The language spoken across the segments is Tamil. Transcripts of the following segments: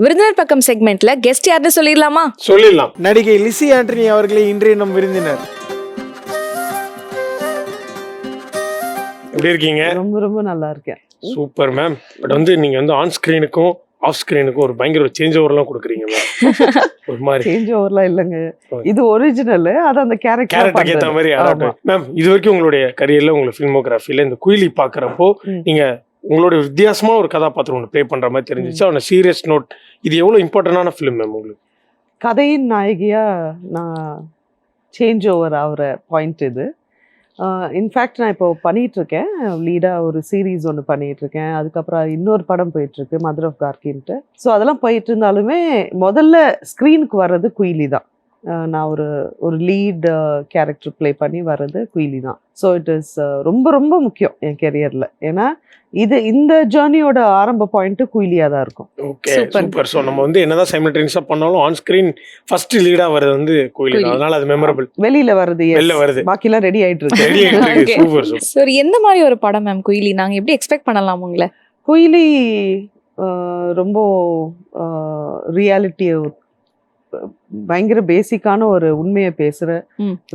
விருந்தினர் பக்கம் செக்மெண்ட்ல கெஸ்ட் யாருன்னு சொல்லிடலாமா? சொல்லிடலாம். நடிகை லிசி ஆண்டனி அவர்களே இன்றைய நம் விருந்தினர். எப்படி இருக்கீங்க? ரொம்ப ரொம்ப நல்லா இருக்கேன். Super ma'am. பட் வந்து நீங்க வந்து ஆன் ஸ்கிரீனுக்கும் ஆஃப் ஸ்கிரீனுக்கும் ஒரு பயங்கர ஒரு சேஞ்ச் ஓவர்லாம் கொடுக்குறீங்க மேம். ஒரு மாதிரி சேஞ்ச் ஓவர்லாம் இல்லைங்க, இது ஒரிஜினல். அது அந்த கேரக்டருக்கு ஏற்ற மாதிரி ஆடாட்டும். மேம், இது வரைக்கும் உங்களுடைய கரியர்ல உங்களை ஃபில்மோகிராஃபில இந்த குயிலி பாக்குறப்போ நீங்க உங்களுடைய வித்தியாசமா ஒரு கதாபாத்திரம் ஒன்று ப்ளே பண்ற மாதிரி தெரிஞ்சிச்சு. அவன சீரியஸ் நோட், இது எவ்வளவு இம்பார்ட்டன்டான ஃபிலிம் மேம் உங்களுக்கு? கதையின் நாயகியா நான் சேஞ்ச் ஓவர் ஆகிற பாயிண்ட் இது. இன்ஃபேக்ட் நான் இப்போ பண்ணிட்டு இருக்கேன், லீடாக ஒரு சீரீஸ் ஒன்று பண்ணிட்டு இருக்கேன். அதுக்கப்புறம் இன்னொரு படம் போயிட்டு இருக்கு, மதர் ஆஃப் கார்கின்ட்டு. ஸோ அதெல்லாம் போயிட்டு இருந்தாலுமே முதல்ல ஸ்க்ரீனுக்கு வர்றது குயிலி தான். நான் ஒரு லீட் கேரக்டர் ப்ளே பண்ணி வர்றது குயிலி தான். ஸோ இட் இஸ் ரொம்ப ரொம்ப முக்கியம் என் கெரியரில். ஏன்னா இந்த ஜேர்னியோட ஆரம்ப பாயிண்ட் குயிலியா தான் இருக்கும். Okay, super. ஸோ நம்ம வந்து என்னதான் சைமல்டேனியஸா பண்ணாலும் ஆன் ஸ்கிரீன் ஃபர்ஸ்ட் லீடா வர்றது வந்து குயிலி தான். அதனால அது மெமரபிள். வெளியில வருது, பாக்கிலாம் ரெடி ஆயிட்டு இருக்கு. ரெடி ஆயிட்டு இருக்கு. Super super. சரி, எந்த மாதிரி ஒரு படம் மேம் குயிலி? நாங்க எப்படி எக்ஸ்பெக்ட் பண்ணலாம் உங்களை? குயிலி ரொம்ப ரியாலிட்டியை, பயங்கர பேசிக்கான ஒரு உண்மையை பேசுற,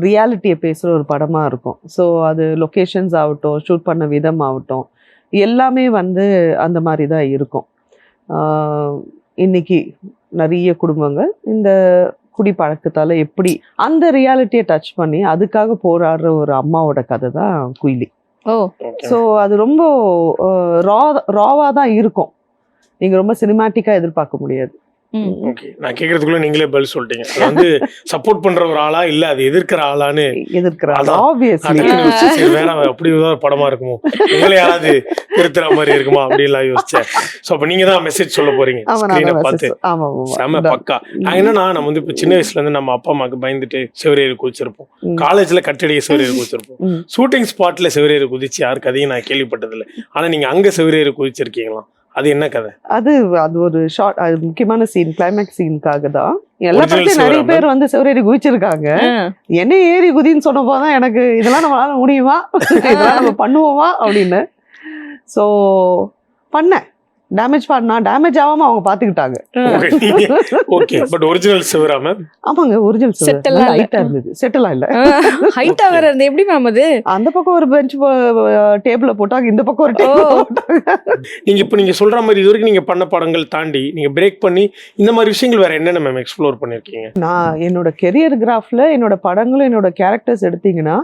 ரியாலிட்டியை பேசுற ஒரு படமா இருக்கும். ஸோ அது லொகேஷன்ஸ் ஆகட்டும், ஷூட் பண்ண விதம் ஆகட்டும், எல்லாமே வந்து அந்த மாதிரி தான் இருக்கும். இன்னைக்கு நிறைய குடும்பங்கள் இந்த குடிப்பழக்கத்தால எப்படி அந்த ரியாலிட்டியை டச் பண்ணி அதுக்காக போராடுற ஒரு அம்மாவோட கதை தான் குயிலி. ஸோ அது ரொம்ப ராவா தான் இருக்கும். நீங்க ரொம்ப சினிமாட்டிக்கா எதிர்பார்க்க முடியாது. ஓகே, நான் கேக்குறதுக்குள்ள நீங்களே பதில் சொல்லிட்டீங்க. அது வந்து சப்போர்ட் பண்ற ஒரு ஆளா இல்ல அது எதிர்க்கிற ஆளான்னு? வேற அப்படி ஒரு படமா இருக்குமோ, உங்களை யாராவது திருத்துற மாதிரி இருக்குமா அப்படின்லாம் யோசிச்சேன். சோ அப்ப நீங்க தான் மெசேஜ் சொல்ல போறீங்க ஸ்கிரீனை பார்த்து. செம பக்கா. நான் என்னன்னா, நம்ம வந்து இப்ப சின்ன வயசுல இருந்து நம்ம அப்பா அம்மாக்கு பயந்துட்டு செவரேறி குதிச்சிருப்போம், காலேஜ்ல கட்டடிய செவரேறி குதிச்சிருப்போம், ஷூட்டிங் ஸ்பாட்ல செவரேறி குதிச்சு யாருக்கு அதையும் நான் கேள்விப்பட்டது இல்லை. ஆனா நீங்க அங்க செவரேறி குதிச்சிருக்கீங்களா? அது என்ன கதை? அது ஒரு ஷார்ட், அது முக்கியமான சீன், கிளைமேக்ஸ் சீனுக்காக தான். எல்லா படத்தையும் நிறைய பேர் வந்து செவரேறி குதிச்சிருக்காங்க. என்ன ஏறி குதின்னு சொன்ன போதான் எனக்கு இதெல்லாம் நம்மளால முடியுமா, இதெல்லாம் நம்ம பண்ணுவோமா அப்படின்னு. ஸோ பண்ணேன். டேமேஜ் பண்ணா டேமேஜ் ஆகாம அவங்க பாத்துக்கிட்டாங்க. ஓகே, பட் ஒரிஜினல் செவரா மேம்? ஆமாங்க, ஒரிஜினல் செவரா ஹைட்டா இருந்தது. செட்டலா இல்ல, ஹைட்டா வேற இருந்தது. எப்படி மேம் அது? அந்த பக்கம் ஒரு பெஞ்ச் டேபிள்ல போட்டாங்க, இந்த பக்கம் ஒரு டேபிள் போட்டாங்க. நீங்க சொல்ற மாதிரி இது வரைக்கும் நீங்க பண்ண படங்கள் தாண்டி நீங்க பிரேக் பண்ணி இந்த மாதிரி விஷயங்கள் வேற என்னென்ன மேம் எக்ஸ்ப்ளோர் பண்ணிருக்கீங்க? நான் என்னோட கெரியர் கிராஃப்ல என்னோட படங்களும் என்னோட கேரக்டர்ஸ் எடுத்தீங்கன்னா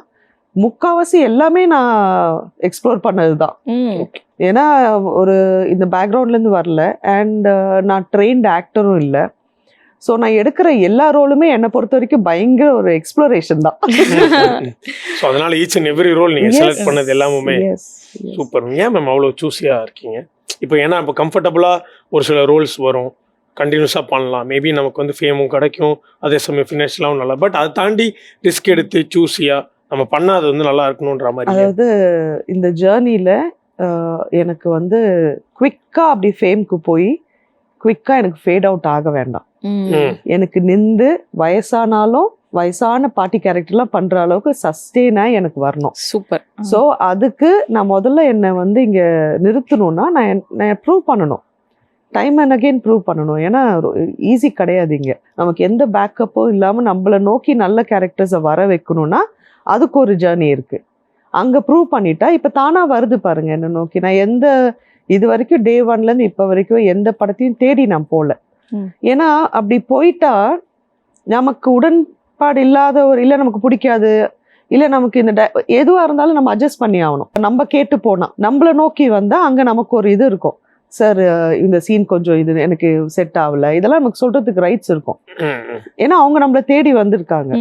முக்காவாசி எல்லாமே நான் எக்ஸ்ப்ளோர் பண்ணதுதான். ஏன்னா ஒரு இந்த பேக்ரவுண்ட்லேருந்து வரல, அண்ட் நான் ட்ரெயின்ட் ஆக்டரும் இல்லை. ஸோ நான் எடுக்கிற எல்லா ரோலுமே என்னை பொறுத்த வரைக்கும் பயங்கர ஒரு எக்ஸ்ப்ளோரேஷன் தான். ஸோ அதனால ஈச் அண்ட் எவ்ரி ரோல் நீங்கள் செலக்ட் பண்ணது எல்லாமே சூப்பர். ஏன் மேம் அவ்வளோ சூஸியாக இருக்கீங்க? இப்போ ஏன்னா இப்போ கம்ஃபர்டபுளாக ஒரு சில ரோல்ஸ் வரும், கண்டினியூஸாக பண்ணலாம், மேபி நமக்கு வந்து ஃபேமும் கிடைக்கும், அதே சமயம் ஃபினான்ஷியலாகவும் நல்லா. பட் அதை தாண்டி ரிஸ்க் எடுத்து சூஸியாக நம்ம பண்ணால் அது வந்து நல்லா இருக்கணுன்ற மாதிரி. அதாவது இந்த ஜேர்னியில் எனக்கு வந்து குவிக்கா அப்படி ஃபேம்க்கு போய் குவிக்கா எனக்கு ஃபேட் அவுட் ஆக வேண்டாம். எனக்கு நின்று வயசானாலும் வயசான பாட்டி கேரக்டர்லாம் பண்ற அளவுக்கு சஸ்டெயினா எனக்கு வரணும். சூப்பர். ஸோ அதுக்கு நான் முதல்ல என்னை வந்து இங்க நிறுத்தணும்னா நான் ப்ரூவ் பண்ணணும், டைம் அண்ட் அகெயின் ப்ரூவ் பண்ணணும். ஏன்னா ஈஸி கிடையாது. இங்க நமக்கு எந்த பேக்கப்பும் இல்லாம நம்மளை நோக்கி நல்ல கேரக்டர்ஸை வர வைக்கணும்னா அதுக்கு ஒரு ஜேர்னி இருக்கு. அங்க ப்ரூவ் பண்ணிட்டா இப்ப தானா வருது பாருங்க என்ன நோக்கி. நான் இது வரைக்கும் டே 1லேருந்து இப்போ வரைக்கும் எந்த படத்தையும் தேடி நான் போகல. ஏன்னா அப்படி போயிட்டா நமக்கு உடன்பாடு இல்லாத இல்லை நமக்கு பிடிக்காது, இல்லை நமக்கு இந்த எதுவாக இருந்தாலும் நம்ம அட்ஜஸ்ட் பண்ணி ஆகணும். நம்ம கேட்டு போனா நம்மளை நோக்கி வந்தால் அங்கே நமக்கு ஒரு இது இருக்கும், சார் இந்த சீன் கொஞ்சம் இது எனக்கு செட் ஆகல, இதெல்லாம் நமக்கு சொல்றதுக்கு ரைட்ஸ் இருக்கும். ஏன்னா அவங்க நம்மளை தேடி வந்திருக்காங்க.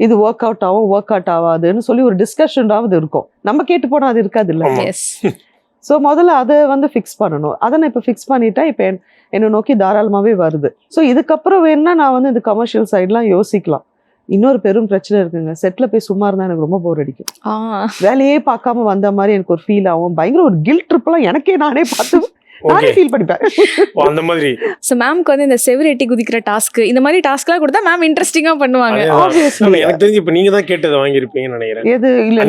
இது ஒர்க் அவுட் ஆகும், ஒர்க் அவுட் ஆகாதுன்னு சொல்லி ஒரு டிஸ்கஷனாவது இருக்கும். நம்ம கேட்டு போனா அது இருக்காது இல்லை. ஸோ முதல்ல அதை வந்து ஃபிக்ஸ் பண்ணணும். அதை நான் இப்போ ஃபிக்ஸ் பண்ணிட்டா இப்போ என்னை நோக்கி தாராளமாகவே வருது. ஸோ இதுக்கப்புறம் வேணா நான் வந்து இந்த கமர்ஷியல் சைட்லாம் யோசிக்கலாம். இன்னொரு பெரும் பிரச்சனை இருக்குங்க, செட்ல போய் சும்மா இருந்தா எனக்கு ரொம்ப போர் அடிக்கும். வேலையே பார்க்காம வந்த மாதிரி எனக்கு ஒரு ஃபீல் ஆகும். பயங்கர ஒரு கில்ட் ட்ரிப்லாம் எனக்கே நானே பார்த்து நானே ஃபீல் பண்ணிப்பேன். அந்த மாதிரி. சோ மேம்க்கு வந்து இந்த செவரேட்டி குதிக்கிற டாஸ்க், இந்த மாதிரி டாஸ்க்லாம் கொடுத்தா மேம் இன்ட்ரெஸ்டிங்கா பண்ணுவாங்க. எனக்கு தெரிஞ்சு இப்ப நீங்க தான் கேட்டதை வாங்கியிருப்பீங்கன்னு நினைக்கிறேன். எது இல்ல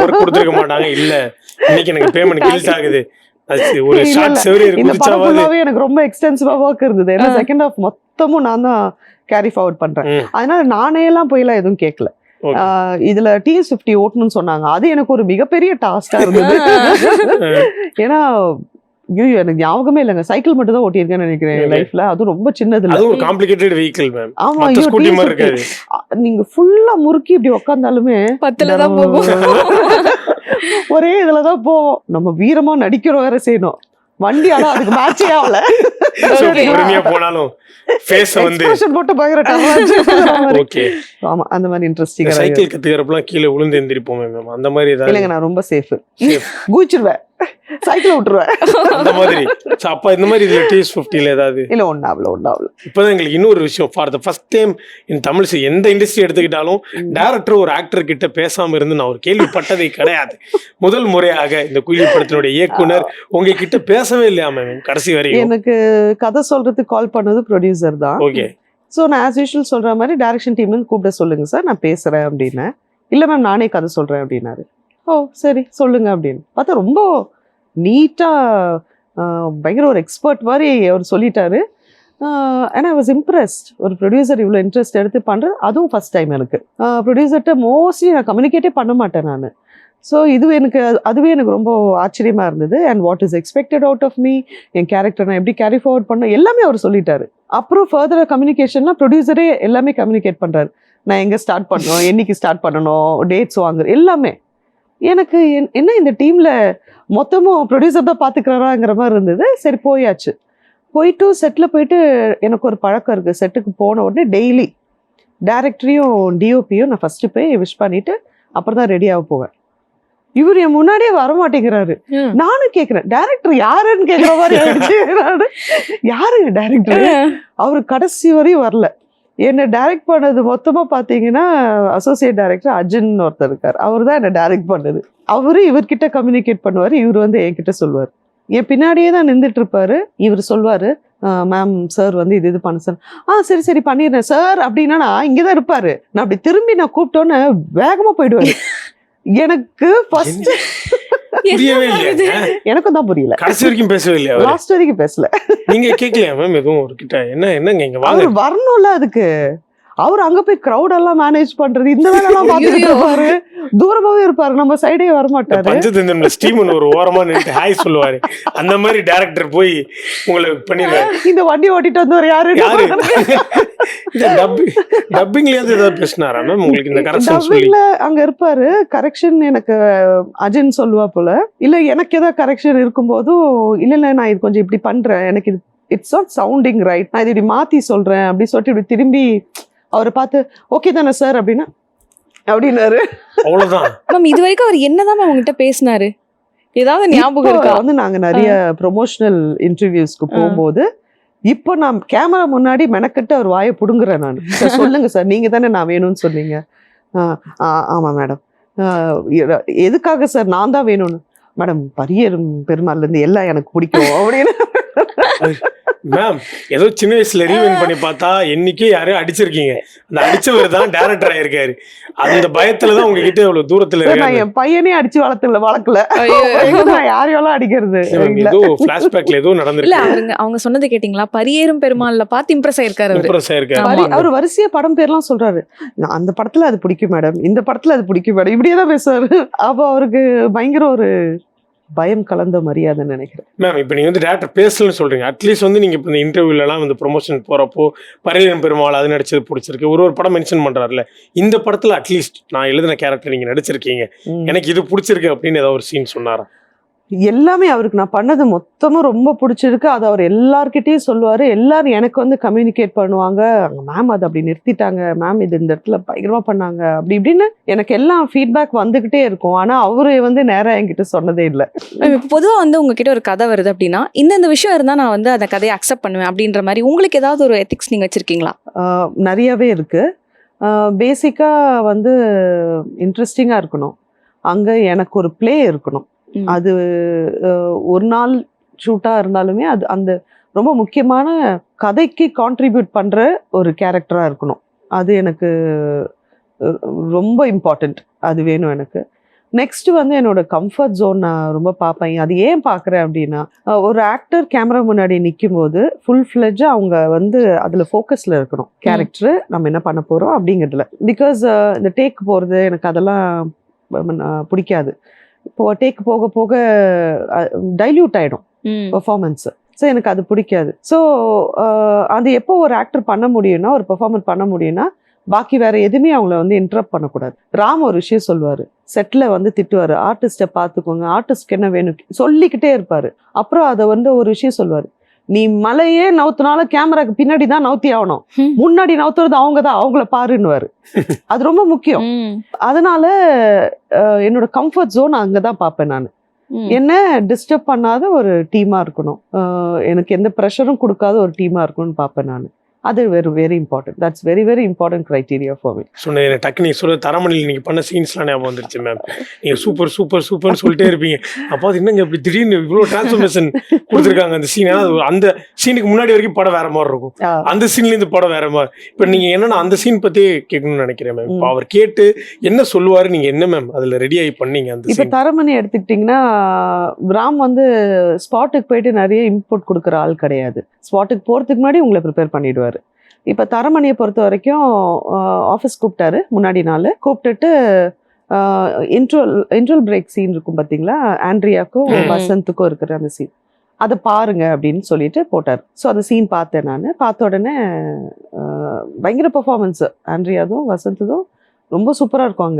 ஒர்க் கொடுத்துருக்க மாட்டாங்க, இல்ல இன்னைக்கு எனக்கு பேமெண்ட் கில்ட் ஆகுது, அது ஒரு இல்ல, ஷார்ட் இல்ல. செவரி இந்த படம் குதிச்சாவது ஃபுல்லாவே எனக்கு ரொம்ப எக்ஸ்டென்சிவா ஒர்க் இருந்தது. ஏன்னா செகண்ட் ஹாஃப் மொத்தமும் நான் தான் கேரி ஃபார்வர்ட் பண்றேன். அதனால நானே எல்லாம் போயெல்லாம் எதுவும் கேட்கல. Okay. இதுல TS50 ஓட்டணும்னு சொன்னாங்க. அது எனக்கு ஒரு மிகப்பெரிய டாஸ்கா இருந்தது. ஏன்னா ஐயோ எனக்கு ஞாபகமே இல்லைங்க. சைக்கிள் மட்டும் தான் ஓட்டியிருக்கேன்னு நினைக்கிறேன் Okay. லைஃப்ல. அது ரொம்ப சின்னது இல்ல. அது ஒரு காம்ப்ளிகேட்டட் வெஹிக்கிள் மேம். ஆமா, மத்த ஐயோ ஸ்கூட்டி மாதிரி TS50 இருக்காது. நீங்க ஃபுல்லா முறுக்கி இப்படி உக்காந்தாலுமே 10ல தான் போகும். ஒரே இதுலதான் போவோம். நம்ம வீரமா நடிக்கிறோம் வேற செய்யணும். வண்டி ஆனா அதுக்கு மேட்சே ஆகல. பொறுமையா போனாலும் ஃபேஸ் வந்து எக்ஸ்பிரஷன் போட்டு பயங்கர டவா இருந்துச்சு. ஓகே. ஆமா, அந்த மாதிரி இன்ட்ரெஸ்டிங்கா சைக்கிள் கத்துக்கிறப்பலாம் கீழே விழுந்து எந்திரிப்போமே மேம். அந்த மாதிரி இல்லைங்க, ஏதாவது நான் ரொம்ப சேஃப். safe. குதிச்சிருவேன், சைக்கிள் விட்டுருவேன். அந்த மாதிரி. So, அப்ப இந்த மாதிரி இதுல TS50ல ஏதாவது இல்ல ஒன்னாவல. இப்பதான் எங்களுக்கு இன்னொரு விஷயம், for the first time in Tamil எந்த இண்டஸ்ட்ரி எடுத்துக்கிட்டாலும் டைரக்டர் ஒரு ஆக்டர் கிட்ட பேசாம இருந்து நான் ஒரு கேள்விப்பட்டதே கிடையாது. முதல் முறையாக இந்த குயிலி படத்தினுடைய இயக்குனர் உங்ககிட்ட பேசவே இல்லையா மேம் கடைசி வரையும்? எனக்கு கதை சொல்றதுக்கு கால் பண்ணது ப்ரொடியூசர் தான். ஓகே. ஸோ நான் ஆஸ் யூஷுவல் சொல்ற மாதிரி டைரக்ஷன் டீம்ல இருந்து கூப்பிட சொல்லுங்க சார், நான் பேசுறேன் அப்படின்னு. இல்ல மேம் நானே கதை சொல்றேன் அப்படின்னாரு. ஓ சரி சொல்லுங்க அப்படின்னு பார்த்தா ரொம்ப நீட்டா பயங்கர ஒரு எக்ஸ்பர்ட் மாதிரி அவர் சொல்லிட்டாரு. And I was impressed. ஒரு ப்ரொடியூசர் இவ்வளோ இன்ட்ரெஸ்ட் எடுத்து பண்ணுறது அதுவும் ஃபர்ஸ்ட் டைம் எனக்கு. ப்ரொடியூசர்கிட்ட மோஸ்ட்லி நான் கம்யூனிகேட்டே பண்ண மாட்டேன் நான். ஸோ அதுவே எனக்கு ரொம்ப ஆச்சரியமா இருந்தது. And what is expected out of me, என் கேரக்டர் நான் எப்படி கேரி ஃபார்வர்ட் பண்ண எல்லாமே அவர் சொல்லிட்டாரு. அப்புறம் ஃபர்தர் கம்யூனிகேஷன்லாம் ப்ரொடியூசரே எல்லாமே கம்யூனிகேட் பண்றாரு. நான் எங்கே ஸ்டார்ட் பண்ணணும், என்னைக்கு ஸ்டார்ட் பண்ணணும், டேட்ஸ் வாங்குற எல்லாமே. எனக்கு என்ன இந்த டீம்ல மொத்தமும் ப்ரொடியூசர் தான் பார்த்துக்கிறாராங்கிற மாதிரி இருந்தது. சரி போயாச்சு. போயிட்டு செட்டில் போயிட்டு எனக்கு ஒரு பழக்கம் இருக்குது. செட்டுக்கு போன உடனே டெய்லி டேரக்டரையும் டிஓபியும் நான் ஃபஸ்ட்டு போய் விஷ் பண்ணிவிட்டு அப்புறம் தான் ரெடியாக போவேன். இவர் என் முன்னாடியே வரமாட்டேங்கிறாரு. நானும் கேட்குறேன் டேரக்டர் யாருன்னு கேட்குற மாதிரி ஆயிடுச்சு. யாருங்க டேரக்டர்? அவரு கடைசி வரையும் வரல. என்னை டைரக்ட் பண்ணது மொத்தமாக பார்த்தீங்கன்னா அசோசியேட் டைரக்டர் அர்ஜுன் ஒருத்தர் இருக்கார். அவர் தான் என்னை டைரக்ட் பண்ணது. அவரு இவர்கிட்ட கம்யூனிகேட் பண்ணுவார், இவர் வந்து என்கிட்ட சொல்லுவார். என் பின்னாடியே தான் நின்றுட்டு இருப்பாரு. இவர் சொல்வார், மேம் சார் வந்து இது பண்ண சார். சரி சரி பண்ணிடுறேன் சார் அப்படின்னா நான் இங்கே தான் இருப்பாரு. நான் அப்படி திரும்பி நான் கூப்பிட்டோன்னு வேகமாக போயிடுவாரு. எனக்கு ஃபர்ஸ்ட் புரியவே இல்லையா? எனக்கும் தான் புரியல. கடைசி வரைக்கும் பேசவே இல்லையா? லாஸ்ட் வரைக்கும் பேசல. நீங்க கேட்கலையா மேம் எதுவும் ஒரு கிட்ட என்னங்க இங்க வாங்க அவர் வரணும்ல அதுக்கு. அவர் அங்க போய் கிரௌட் எல்லாம் மேனேஜ் பண்றது இந்த வேலைலாம் பார்த்துட்டு இருப்பாரு. தூரமாவே இருப்பாரு, நம்ம சைடே வரமாட்டாரு. பஞ்சதந்திரம்ல ஸ்டீமன் ஒரு ஓரமா நின்று ஹாய் சொல்லுவாரு. அந்த மாதிரி டைரக்டர் போய் உங்களை பண்ணிருக்காரு. இந்த வண்டி ஓட்டிட்டு வந்தவர் யாரு? டப்பிங்லயாவது ஏதாவது பேசினாரா மேம் உங்களுக்கு? இந்த கரெக்ஷன் சொல்லி டப்பிங்ல அங்க இருப்பாரு. கரெக்ஷன் எனக்கு அஜன் சொல்லுவா போல. இல்ல எனக்கு ஏதாவது கரெக்ஷன் இருக்கும்போதும் இல்ல நான் இது கொஞ்சம் இப்படி பண்றேன், எனக்கு இது இட்ஸ் நாட் சவுண்டிங் ரைட், நான் இது இப்படி மாத்தி சொல்றேன் அப்படி சொல்லிட்டு இப்படி திரும்பி அவரை பார்த்து ஓகே தானே சார் அப்படின்னாரு. அவ்வளவுதான் மேம். இது வரைக்கும் அவர் என்னதான் மேம் உங்ககிட்ட பேசினாரு? ஏதாவது ஞாபகம் இருக்கா? வந்து நாங்க நிறைய ப்ரொமோஷனல் இன்டர்வியூஸ்க்கு போகும்போது இப்போ நான் கேமரா முன்னாடி மெனக்கிட்டு அவர் வாயை புடுங்குறேன் நான். சொல்லுங்க சார், நீங்க தானே நான் வேணும்னு சொன்னீங்க. ஆமா மேடம். எதுக்காக சார்? நான் தான் வேணும்னு. மேடம் பரியரும் பெருமாள்ல இருந்து எல்லாம் எனக்கு பிடிக்கும் அப்படின்னு. மேம் ஏதோ சின்ன வயசுல ரீவைண்ட் பண்ணி பார்த்தா என்னைக்கே யாரையும் அடிச்சிருக்கீங்க. அந்த அடிச்சவர் தான் டைரக்டர் ஆயிருக்காரு. அந்த பயத்துலதான் உங்ககிட்ட இவ்வளவு தூரத்துல நான் இருக்காரு. என் பையனே அடிச்சு வளர்க்கல. நான் யாரையும் அடிக்கிறது ஏதோ பிளாஷ்பேக்ல ஏதோ இல்ல நடந்திருக்கு. அவங்க சொன்னது கேட்டீங்களா? பரியேறும் பெருமாள்ல பார்த்து இம்ப்ரெஸ் ஆயிருக்காரு அவரு. இம்ப்ரெஸ் ஆயிருக்காரு. அவர் வரிசையா படம் பேர்லாம் சொல்றாரு. அந்த படத்துல அது பிடிக்கும் மேடம், இந்த படத்துல அது பிடிக்கும் மேடம், இப்படியேதான் பேசுவாரு. அப்போ அவருக்கு பயங்கர ஒரு பயம் கலந்த மரியாதைன்னு நினைக்கிறேன். மேம் இப்போ நீங்கள் வந்து டேரக்டர் பேசலன்னு சொல்கிறீங்க. அட்லீஸ்ட் வந்து நீங்கள் இப்போ இந்த இன்டர்வியூலலாம் வந்து ப்ரொமோஷன் போகிறப்போ பரியேறும் பெருமாள் அது நடிச்சது பிடிச்சிருக்கு, ஒரு படம் மென்ஷன் பண்ணுறாருல, இந்த படத்தில் அட்லீஸ்ட் நான் எழுதின கேரக்டர் நீங்கள் நடிச்சிருக்கீங்க, எனக்கு இது பிடிச்சிருக்கு அப்படின்னு ஏதாவது ஒரு சீன் சொன்னாரா? எல்லாமே அவருக்கு நான் பண்ணது மொத்தமும் ரொம்ப பிடிச்சிருக்கு. அது அவர் எல்லார்கிட்டையும் சொல்லுவார். எல்லாரும் எனக்கு வந்து கம்யூனிகேட் பண்ணுவாங்க, மேம் அது அப்படி நிறுத்திட்டாங்க, மேம் இது இந்த இடத்துல பயங்கரமாக பண்ணாங்க அப்படி இப்படின்னு எனக்கு எல்லாம் ஃபீட்பேக் வந்துக்கிட்டே இருக்கும். ஆனால் அவரு வந்து நேராக என்கிட்ட சொன்னதே இல்லை. இப்போ பொதுவாக வந்து உங்ககிட்ட ஒரு கதை வருது அப்படின்னா இந்த விஷயம் இருந்தால் நான் வந்து அந்த கதையை அக்செப்ட் பண்ணுவேன் அப்படின்ற மாதிரி உங்களுக்கு ஏதாவது ஒரு எத்திக்ஸ் நீங்கள் வச்சுருக்கீங்களா? நிறையவே இருக்குது. பேசிக்காக வந்து இன்ட்ரெஸ்டிங்காக இருக்கணும், அங்கே எனக்கு ஒரு ப்ளே இருக்கணும். அது ஒரு நாள் ஷூட்டாக இருந்தாலுமே அது அந்த ரொம்ப முக்கியமான கதைக்கு கான்ட்ரிபியூட் பண்ணுற ஒரு கேரக்டராக இருக்கணும். அது எனக்கு ரொம்ப இம்பார்ட்டண்ட். அது வேணும் எனக்கு. நெக்ஸ்ட் வந்து என்னோட கம்ஃபர்ட் ஜோன் நான் ரொம்ப பார்ப்பேன். அது ஏன் பார்க்குறேன் அப்படின்னா, ஒரு ஆக்டர் கேமரா முன்னாடி நிற்கும் போது ஃபுல் ஃப்ளெட்ஜாக அவங்க வந்து அதில் ஃபோக்கஸில் இருக்கணும். கேரக்டர் நம்ம என்ன பண்ண போகிறோம் அப்படிங்கிறதுல. பிகாஸ் இந்த டேக் போகிறது எனக்கு அதெல்லாம் பிடிக்காது. இப்போ டேக் போக போக டைல்யூட் ஆகிடும் பெர்ஃபார்மன்ஸு. ஸோ எனக்கு அது பிடிக்காது. ஸோ அது எப்போ ஒரு ஆக்டர் பண்ண முடியும்னா, ஒரு பெர்ஃபார்மன்ஸ் பண்ண முடியும்னா, பாக்கி வேற எதுவுமே அவங்கள வந்து இன்டரப்ட் பண்ணக்கூடாது. ராம் ஒரு விஷயம் சொல்லுவாரு, செட்ல வந்து திட்டுவாரு, ஆர்டிஸ்ட்டை பார்த்துக்கோங்க, ஆர்டிஸ்ட்க்கு என்ன வேணும் சொல்லிக்கிட்டே இருப்பாரு. அப்புறம் அதை வந்து ஒரு விஷயம் சொல்லுவாரு, நீ மலையே நவுத்தினாலும் கேமராக்கு பின்னாடி தான் நவுத்தி ஆகணும், முன்னாடி நவுத்துறது அவங்க தான், அவங்கள பாருன்னுவாரு. அது ரொம்ப முக்கியம். அதனால என்னோட கம்ஃபர்ட் ஜோன் அங்கதான் பார்ப்பேன் நான். என்ன டிஸ்டர்ப் பண்ணாத ஒரு டீமா இருக்கணும், எனக்கு எந்த ப்ரெஷரும் கொடுக்காத ஒரு டீமா இருக்கணும்னு பார்ப்பேன் நான். அது very important. That's very very important criteria for me. சொன்னேன் டக்கு நீங்கள் சொல்ல தரமணியில் நீங்கள் பண்ண சீன்ஸ்லாம் ஞாபகம் வந்துருச்சு மேம். நீங்கள் சூப்பர் சூப்பர் சூப்பர்னு சொல்லிட்டே இருப்பீங்க. அப்போ அது என்னங்க இப்படி திடீர்னு இவ்வளோ டிரான்ஸ்ஃபர்மேஷன் கொடுத்துருக்காங்க அந்த சீன். ஏன்னா அந்த சீனுக்கு முன்னாடி வரைக்கும் படம் வேற மாதிரி இருக்கும், அந்த சீன்லேருந்து படம் வேற மாதிரி. இப்போ நீங்கள் என்னன்னா அந்த சீன் பற்றியே கேட்கணும்னு நினைக்கிறேன் மேம். இப்போ அவர் கேட்டு என்ன சொல்லுவார், நீங்கள் என்ன மேம் அதில் ரெடி ஆகி பண்ணீங்க? அந்த இப்போ தரமணி எடுத்துக்கிட்டிங்கன்னா, ராம் வந்து ஸ்பாட்டுக்கு போயிட்டு நிறைய இன்புட் கொடுக்குற ஆள் கிடையாது. ஸ்பாட்டுக்கு போகிறதுக்கு முன்னாடி உங்களை ப்ரிப்பேர் பண்ணிடுவார். இப்போ தரமணியை பொறுத்த வரைக்கும் ஆஃபீஸ் கூப்பிட்டாரு முன்னாடி நாள். கூப்பிட்டுட்டு இன்ட்ரோல் பிரேக் சீன் இருக்கும் பார்த்தீங்களா, ஆண்ட்ரியாக்கும் வசந்துக்கும் இருக்கிற அந்த சீன், அதை பாருங்க அப்படின்னு சொல்லிட்டு போட்டார். ஸோ அந்த சீன் பார்த்தேன் நான். பார்த்த உடனே பயங்கர பெர்ஃபார்மன்ஸு, ஆண்ட்ரியாதும் வசந்ததும் ரொம்ப சூப்பராக இருக்கும்.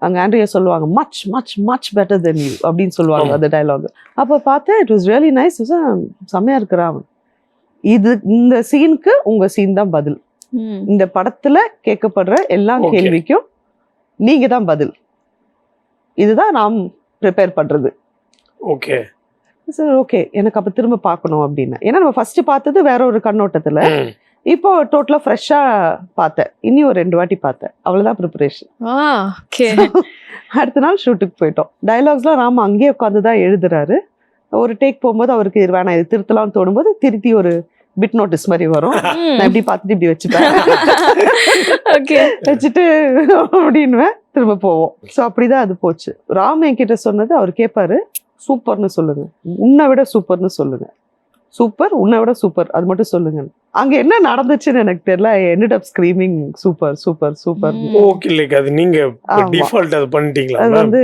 அங்கே ஆண்ட்ரியா சொல்லுவாங்க, much much much better then you அப்படின்னு சொல்லுவாங்க அந்த டைலாக். அப்போ பார்த்தேன், இட் வாஸ் ரியலி நைஸ். செம்மையாக இருக்கிறான். இந்த சீனுக்கு உங்க சீன் தான் பதில். இந்த படத்துல கேட்கப்படுற எல்லா கேள்விக்கும் நீங்க தான் பதில். இதுதான் நாம் ப்ரிப்பேர் பண்றது. ஓகே சார், ஓகே எனக்கு அப்ப திரும்ப பார்க்கணும் அப்படின்னு. ஏன்னா நம்ம ஃபர்ஸ்ட் பார்த்தது வேற ஒரு கண்ணோட்டத்துல, இப்போ டோட்டலா ஃப்ரெஷ்ஷா பார்த்தேன். இனி ஒரு 2 வாட்டி பார்த்தேன், அவ்வளவுதான் ப்ரிப்பரேஷன். அடுத்த நாள் ஷூட்டுக்கு போயிட்டோம். டயலாக்ஸ்லாம் ராம அங்கேயே உட்காந்து தான் எழுதுறாரு. ஒரு டேக் போகும்போது அவருக்கு இது வேணாம், இது திருத்தலாம்னு தோணும்போது திருத்தி ஒரு பிட் நோட்டீஸ் மாதிரி வரும். நான் இப்படி பார்த்துட்டு இப்படி வச்சுப்பேன், வச்சுட்டு அப்படின்னுவேன், திரும்ப போவோம். ஸோ அப்படிதான் அது போச்சு. ராம் என்கிட்ட சொன்னது, அவர் கேட்பாரு, சூப்பர்னு சொல்லுங்க, உன்னை விட சூப்பர்னு சொல்லுங்க, சூப்பர் உன்னை விட சூப்பர், அது மட்டும் சொல்லுங்க. அங்க என்ன நடந்துச்சுன்னு எனக்கு தெரியல. ended up screaming super super super. Okay, like அது நீங்க டிஃபால்ட் அது பண்ணிட்டீங்களா? அது வந்து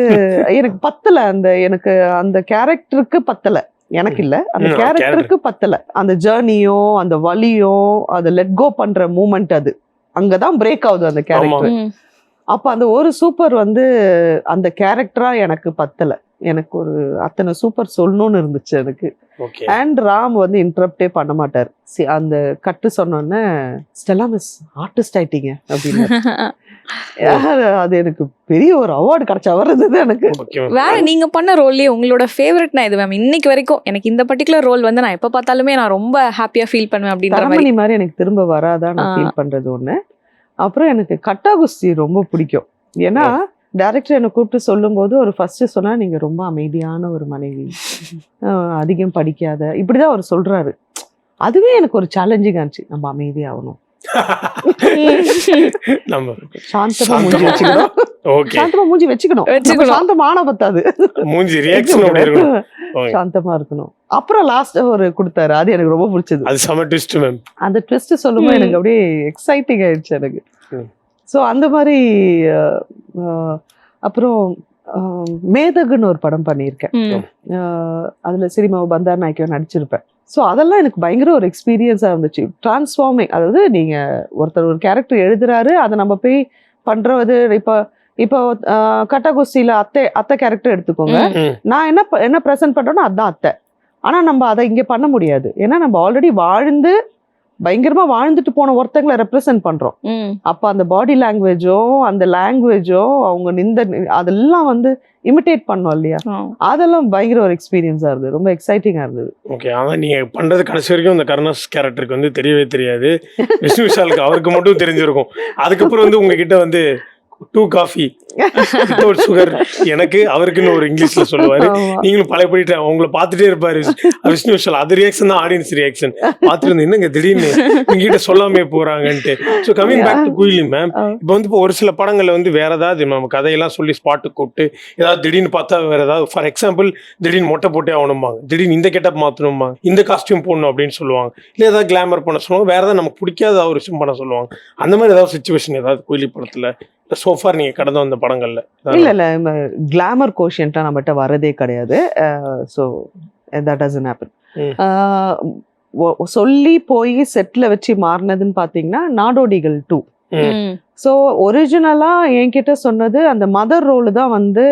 எனக்கு பத்தல, எனக்கு அந்த கேரக்டருக்கு பத்தல, எனக்கு இல்ல, அந்த கேரக்டருக்கு பத்தல. அந்த ஜர்னியோ அந்த வலியோ அதை லெட் கோ பண்ற மூமெண்ட், அது அங்கதான் பிரேக் ஆகுது அந்த கேரக்டர். அப்ப அந்த ஒரு சூப்பர் வந்து அந்த கேரக்டரா எனக்கு பத்தல. எனக்கு ஒரு அத்தனை சூப்பர் சொல்லணும்னு இருந்துச்சு எனக்கு. அண்ட் ராம் வந்து இன்டரப்டே பண்ண மாட்டார். அந்த கட்டு சொன்னோன்னே, ஸ்டெல்லா மிஸ் ஆர்டிஸ்ட் ஆயிட்டீங்க அப்படின்னு. அது எனக்கு பெரிய ஒரு அவார்டு கிடைச்ச வருது எனக்கு. வேற நீங்க பண்ண ரோல்லே உங்களோட ஃபேவரட்னா இது மேம்? இன்னைக்கு வரைக்கும் எனக்கு இந்த பர்டிகுலர் ரோல் வந்து நான் எப்ப பார்த்தாலுமே நான் ரொம்ப ஹாப்பியா ஃபீல் பண்ணுவேன் அப்படின்ற தரமணி மாதிரி எனக்கு திரும்ப வராதான் நான் ஃபீல் பண்றது ஒண்ணு. அப்புறம் எனக்கு கட்டா குஸ்தி ரொம்ப பிடிக்கும். ஏன்னா டைரக்டர் என்னை கூப்பிட்டு சொல்லும் போது ஒரு ஃபர்ஸ்ட் சொன்னா, நீங்க ரொம்ப அமைதியான ஒரு மனைவி, அதிகம் படிக்காத, இப்படிதான் அவர் சொல்றாரு. அதுவே எனக்கு ஒரு சேலஞ்சிங் ஆச்சு. நம்ம அமைதியாகணும், சாந்தமா மூஞ்சி வச்சுக்கணும், சாந்தமா மூஞ்சி வச்சுக்கணும், சாந்தமான பத்தாது, சாந்தமா இருக்கணும். அப்புறம் லாஸ்ட் ஒரு கொடுத்தாரு, அது எனக்கு ரொம்ப பிடிச்சது. அது செம ட்விஸ்ட் மேம். அந்த ட்விஸ்ட் சொல்லும்போது எனக்கு அப்படியே எக்ஸைட்டிங் ஆயிடுச்சு எனக்கு. ஸோ அந்த மாதிரி. அப்புறம் மேதகுன்னு ஒரு படம் பண்ணியிருக்கேன். அதுல சினிமாவை பந்தார் நாய்க்கோ நடிச்சிருப்பேன். ஸோ அதெல்லாம் எனக்கு பயங்கர ஒரு எக்ஸ்பீரியன்ஸாக இருந்துச்சு. டிரான்ஸ்ஃபார்மிங், அதாவது நீங்கள் ஒருத்தர் ஒரு கேரக்டர் எழுதுறாரு, அதை நம்ம போய் பண்ணுறது. இப்போ கட்டகுஸ்தியில் அத்தை கேரக்டர் எடுத்துக்கோங்க. நான் என்ன ப்ரெசென்ட் பண்ணுறேனோ அதுதான் அத்தை. ஆனால் நம்ம அதை இங்கே பண்ண முடியாது. ஏன்னா நம்ம ஆல்ரெடி பயங்கரமா வாழ்ந்துட்டு போன ஒருத்தங்களை ரெப்ரசென்ட் பண்றோம். அப்ப அந்த பாடி லாங்குவேஜோ அந்த லாங்குவேஜோ அவங்க அதெல்லாம் வந்து இமிட்டேட் பண்ணோம் இல்லையா, அதெல்லாம் பயங்கர ஒரு எக்ஸ்பீரியன்ஸா இருந்தது, ரொம்ப எக்ஸைட்டிங்கா இருந்தது. ஓகே, ஆனா நீங்க பண்றது கடைசி வரைக்கும் அந்த கருணாஸ் கேரக்டருக்கு வந்து தெரியவே தெரியாது. விஷ்ணு விஷாலுக்கு அவருக்கு மட்டும் தெரிஞ்சிருக்கும். அதுக்கப்புறம் வந்து உங்ககிட்ட வந்து 2 காஃபி வித்தவுட் சுகர் எனக்கு அவருக்குன்னு ஒரு இங்கிலீஷ்ல சொல்லுவாரு. நீங்களும் பழையபடி உங்களை பார்த்துட்டே இருப்பாரு விஷ்ணு விஷால். அது ரியாக்ஷன் தான் ஆடியன்ஸ் ரியாக்ஷன். பார்த்துட்டு இருந்து என்னங்க திடீர்னு உங்ககிட்ட சொல்லாமே போறாங்கன்ட்டு. So coming back to Kuyili ma'am, இப்போ வந்து இப்போ ஒரு சில படங்கள்ல வந்து வேற ஏதாவது நம்ம கதையெல்லாம் சொல்லி ஸ்பாட்டு கூப்பிட்டு ஏதாவது திடீர்னு பார்த்தா வேற ஏதாவது, ஃபார் எக்ஸாம்பிள் திடீர்னு மொட்டை போட்டே ஆகணும்பாங்க, திடீர்னு இந்த கெட்டப் மாற்றணும்பாங்க, இந்த காஸ்டியூம் போடணும் அப்படின்னு சொல்லுவாங்க, இல்லை ஏதாவது கிளாமர் பண்ண சொல்லுவாங்க, வேற ஏதாவது நமக்கு பிடிக்காத ஒரு விஷயம் பண்ண சொல்லுவாங்க. அந்த மாதிரி ஏதாவது சுச்சுவேஷன் ஏதாவது குயிலி படத்துல சோஃபார் நீங்க கடந்து வந்த படங்கள்ல? இல்ல கிளாமர் கோஷன்ட்டா நம்மகிட்ட வரதே கிடையாது. So that doesn't happen. சொல்லி போய் செட்ல வச்சு மாறினதுன்னு பாத்தீங்கன்னா நாடோடிகள் 2. ஸோ ஒரிஜினலா என்கிட்ட சொன்னது அந்த மதர் ரோல் தான் வந்து